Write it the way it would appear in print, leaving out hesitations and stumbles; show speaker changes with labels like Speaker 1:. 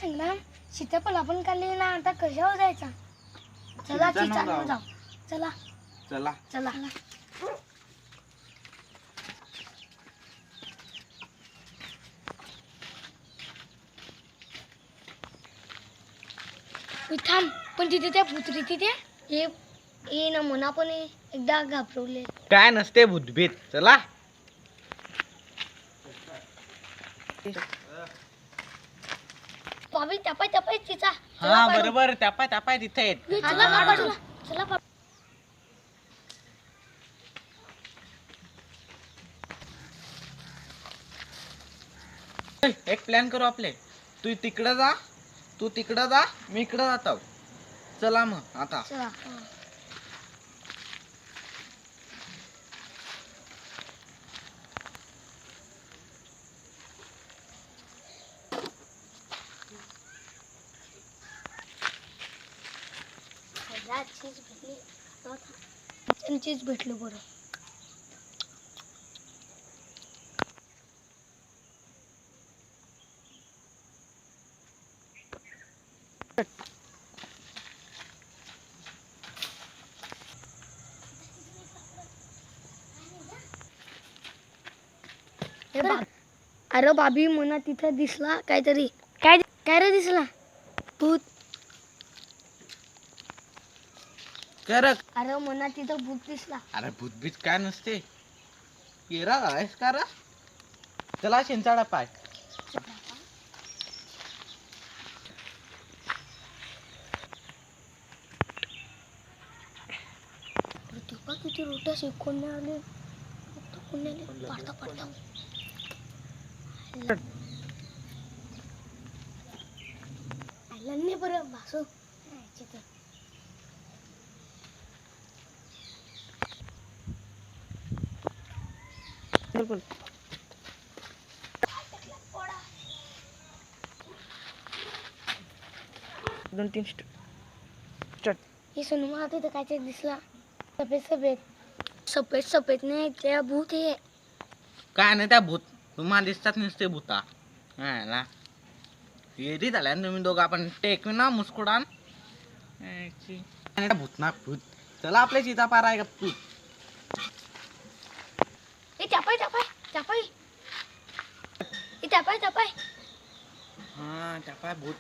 Speaker 1: संग्राम सीताफळ आपण काढली ना, आता कशावर जायचा? चला चिंचावर जाऊ. चला
Speaker 2: चला
Speaker 1: चला. थांब, पण तिथे त्या भूतरी तिथे ये ना म्हणा, पण एकदा घाबरवले.
Speaker 2: काय नसते भूतभीत. चला
Speaker 1: बाबी टपाय टपाय तिचा.
Speaker 2: हा बरोबर, त्यापाय त्यापाय तिथे आहेत.
Speaker 1: चला बाबा, चला चला बाबा.
Speaker 2: एक प्लॅन करू आपले. तू तिकडे जा, तू तिकडे जा, मी इकडे जातो. चला मग आता.
Speaker 1: चला. चीज भेटलो बरं. अरे बाबी मना तिथं दिसला काहीतरी. काय काय रे दिसला? भूत.
Speaker 2: करक.
Speaker 1: अरे मना तिथं भूत दिसला.
Speaker 2: अरे भूतभीत काय नसते. केरा आहेस का रे? चला शिंचाडा पाय.
Speaker 1: किती रोट्या शिकवून आले, पडता पडता. नाही बरं भासू.
Speaker 2: दोन तीन
Speaker 1: हे सोनू मला तिथं काय दिसला. सफेद सफेद सफेद सफेद नाही, त्या भूत हे.
Speaker 2: काय नाही त्या भूत. तुम्हाला दिसतात नसते भूता. ना येरी झाल्या तुम्ही दोघं. आपण टेक ना मुस्कुडान. भूत ना भूत. चला आपल्या सीता पार आहे का तू.
Speaker 1: चापाय चापाय चापाय. चापाय चापाय.
Speaker 2: हा चापाय भूत.